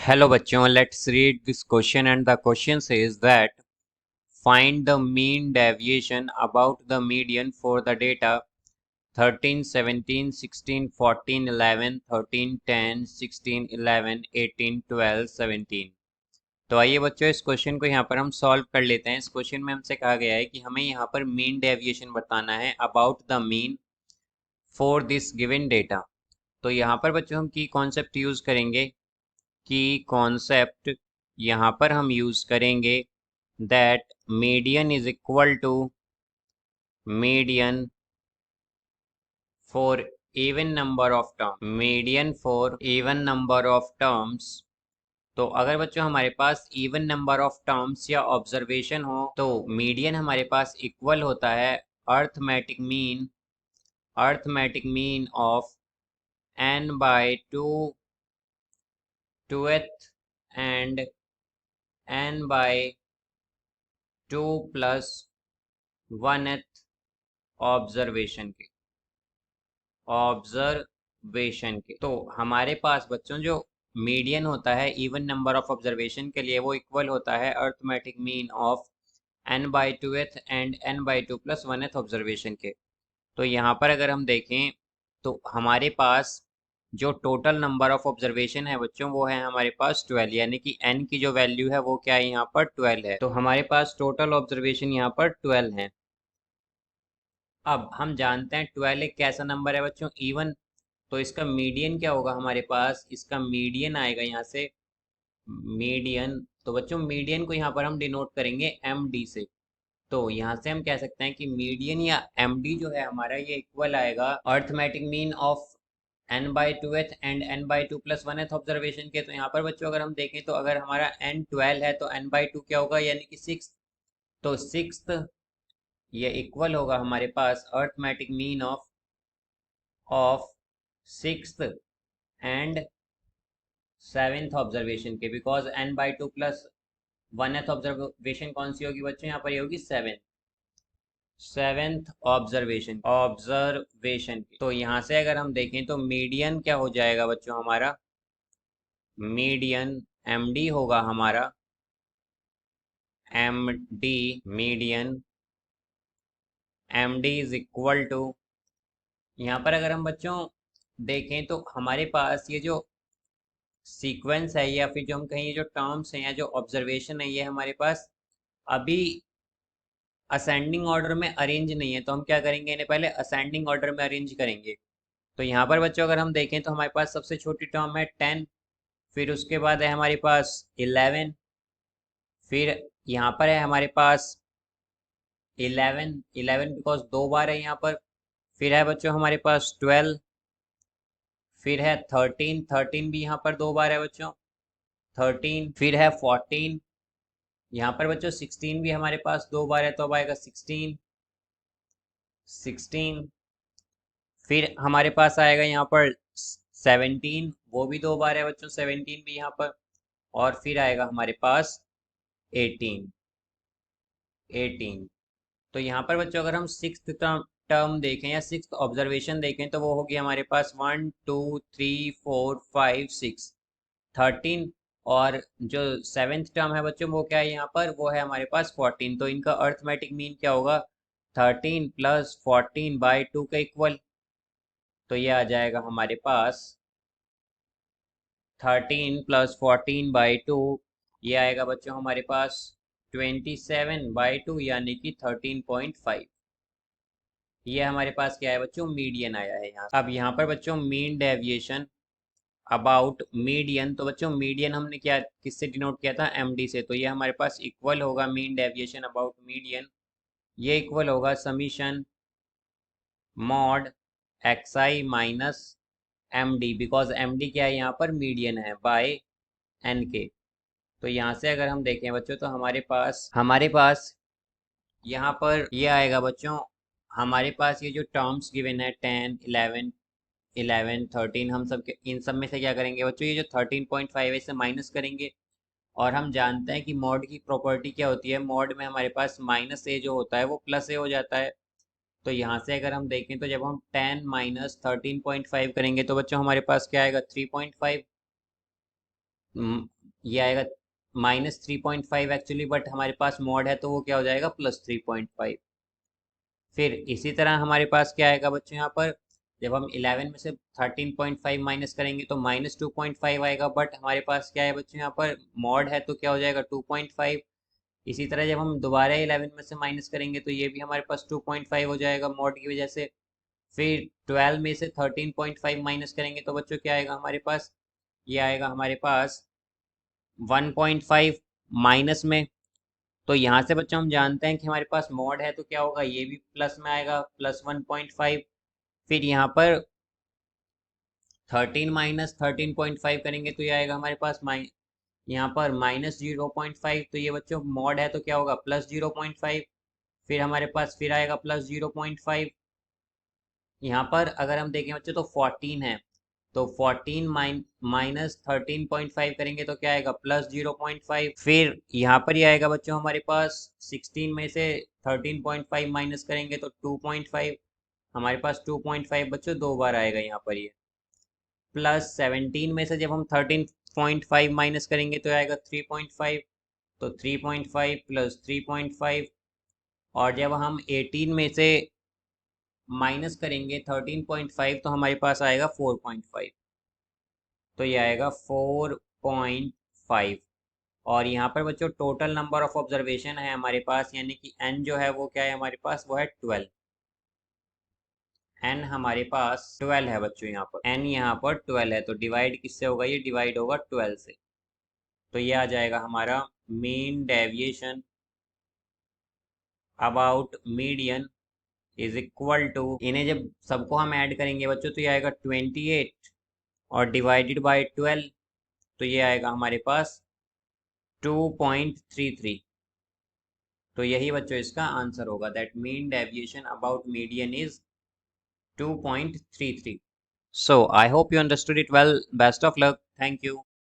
Hello बच्चों, let's read this question and the question says that find the mean deviation about the median for the data 13, 17, 16, 14, 11, 13, 10, 16, 11, 18, 12, 17। तो आइए बच्चों इस question को यहाँ पर हम सॉल्व कर लेते हैं। इस क्वेश्चन में हमसे कहा गया है कि हमें यहाँ पर मीन डेविएशन बताना है about the mean for this given data. तो यहाँ पर बच्चों हम की कॉन्सेप्ट यूज करेंगे की कॉन्सेप्ट यहाँ पर हम यूज करेंगे that median is equal to median for even number of term, median for even number of terms. तो अगर बच्चों हमारे पास इवन नंबर ऑफ टर्म्स या ऑब्जर्वेशन हो तो मीडियन हमारे पास इक्वल होता है arithmetic mean of n by 2 2th and n by 2 plus 1th observation के। तो हमारे पास बच्चों जो मीडियन होता है इवन नंबर ऑफ ऑब्जर्वेशन के लिए वो इक्वल होता है arithmetic mean of n by 2th and n by 2 plus 1th observation के। तो यहाँ पर अगर हम देखें तो हमारे पास जो टोटल नंबर ऑफ ऑब्जर्वेशन है बच्चों वो है हमारे पास 12, यानी कि n की जो वैल्यू है वो क्या है यहाँ पर 12 है। तो हमारे पास टोटल ऑब्जर्वेशन यहाँ पर 12 है। अब हम जानते हैं 12 एक कैसा नंबर है बच्चों, इवन। तो इसका मीडियन क्या होगा हमारे पास, इसका मीडियन आएगा यहाँ से मीडियन। तो बच्चों मीडियन को यहाँ पर हम डिनोट करेंगे एम डी से। तो यहाँ से हम कह सकते हैं कि मीडियन या एम डी जो है हमारा ये इक्वल आएगा arithmetic mean of n by 2th and n by 2 plus 1th observation के। तो यहाँ पर बच्चों अगर हम देखें तो अगर हमारा n 12 है तो n बाई 2 क्या होगा, यानी कि 6। तो 6th ये इक्वल होगा हमारे पास arithmetic mean of 6th and 7th observation के, because n by 2 plus 1th observation कौन सी होगी बच्चों, यहाँ पर ये होगी 7th ऑब्जर्वेशन की। तो यहाँ से अगर हम देखें तो मीडियन क्या हो जाएगा बच्चों हमारा, मीडियन md होगा हमारा, md median md is equal to, यहाँ पर अगर हम बच्चों देखें तो हमारे पास ये जो सीक्वेंस है या फिर जो हम कहें ये जो टर्म्स हैं या जो ऑब्जर्वेशन है ये हमारे पास अभी असेंडिंग ऑर्डर में अरेंज नहीं है। तो हम क्या करेंगे, इन्हें पहले असेंडिंग ऑर्डर में अरेंज करेंगे। तो यहाँ पर बच्चों अगर हम देखें तो हमारे पास सबसे छोटी टर्म है 10, फिर उसके बाद है हमारे पास 11, फिर यहाँ पर है हमारे पास 11 बिकॉज 2 बार है यहाँ पर, फिर है बच्चों हमारे पास 12, फिर है 13 भी यहाँ पर 2 बार है बच्चों 13, फिर है 14, यहाँ पर बच्चों 16 भी हमारे पास 2 बार है तो अब आएगा 16, फिर हमारे पास आएगा यहाँ पर 17, वो भी 2 बार है बच्चों 17 भी यहाँ पर, और फिर आएगा हमारे पास 18। तो यहाँ पर बच्चों अगर हम सिक्स्थ टर्म देखें या सिक्स्थ ऑब्जर्वेशन देखें तो वो होगी हमारे पास 1 2 3 4 5 6 13, और जो सेवेंथ टर्म है बच्चों वो क्या है यहाँ पर, वो है हमारे पास 14। तो इनका अर्थमेटिक मीन क्या होगा, 13 प्लस 14 बाई 2 का इक्वल। तो ये आ जाएगा हमारे पास 13 प्लस 14 बाई 2, ये आएगा बच्चों हमारे पास 27/2 यानी कि 13.5। ये हमारे पास क्या है बच्चों, मीडियन आया है यहाँ। अब यहाँ पर बच्चों मीन डेविएशन अबाउट मीडियन, तो बच्चों मीडियन हमने क्या किससे डिनोट किया था, md से। तो ये हमारे पास इक्वल होगा मीन डेविएशन अबाउट मीडियन, ये इक्वल होगा summation mod xi minus md, because md क्या है यहाँ पर, मीडियन है, बाय n के। तो यहाँ से अगर हम देखें बच्चों तो हमारे पास यहाँ पर ये आएगा बच्चों, हमारे पास ये जो टर्म्स गिवन है 10 11 13, हम सब के इन सब में से क्या करेंगे बच्चों, ये जो 13.5 है इसे माइनस करेंगे। और हम जानते हैं कि मॉड की प्रॉपर्टी क्या होती है, मॉड में हमारे पास माइनस ए जो होता है वो प्लस ए हो जाता है। तो यहाँ से अगर हम देखें तो जब हम 10 माइनस 13.5 करेंगे तो बच्चों हमारे पास क्या आएगा, 3.5। ये आएगा -3.5 एक्चुअली, बट हमारे पास मॉड है तो वो क्या हो जाएगा +3.5। फिर इसी तरह हमारे पास क्या आएगा बच्चों यहाँ पर, जब हम 11 में से 13.5 माइनस करेंगे तो -2.5 आएगा, बट हमारे पास क्या है बच्चों यहाँ पर मॉड है तो क्या हो जाएगा 2.5। इसी तरह जब हम दोबारा 11 में से माइनस करेंगे तो ये भी हमारे पास 2.5 हो जाएगा मॉड की वजह से। फिर 12 में से 13.5 माइनस करेंगे तो बच्चों क्या आएगा हमारे पास, ये आएगा हमारे पास 1.5 माइनस में। तो यहाँ से बच्चों हम जानते हैं कि हमारे पास मॉड है तो क्या होगा, ये भी प्लस में आएगा +1.5। फिर यहाँ पर 13 माइनस 13.5 करेंगे तो ये आएगा हमारे पास यहाँ पर -0.5। तो ये बच्चों मॉड है तो क्या होगा +0.5। फिर हमारे पास फिर आएगा +0.5। यहाँ पर अगर हम देखें बच्चों तो 14 है, तो 14 माइनस 13.5 करेंगे तो क्या आएगा +0.5। फिर यहाँ पर ही आएगा बच्चों हमारे पास 16 में से 13.5 माइनस करेंगे तो 2.5। हमारे पास 2.5 बच्चों दो बार आएगा यहाँ पर ये। +17 में से जब हम 13.5 माइनस करेंगे तो आएगा 3.5, तो 3.5 प्लस 3.5। और जब हम 18 में से माइनस करेंगे 13.5 तो हमारे पास आएगा 4.5, तो ये आएगा 4.5। और यहाँ पर बच्चों टोटल नंबर ऑफ ऑब्जर्वेशन है हमारे पास, यानी कि n जो है वो क्या है हमारे पास, वो है 12। n हमारे पास 12 है बच्चों, यहाँ पर n यहाँ पर 12 है, तो डिवाइड किससे होगा, ये डिवाइड होगा 12 से। तो ये आ जाएगा हमारा mean deviation about median is equal to, इन्हें जब सबको हम ऐड करेंगे बच्चों तो ये आएगा 28 और डिवाइडेड बाय 12, तो ये आएगा हमारे पास 2.33। तो यही बच्चों इसका आंसर होगा, that mean deviation about median is 2.33। So I hope you understood it well. Best of luck. Thank you.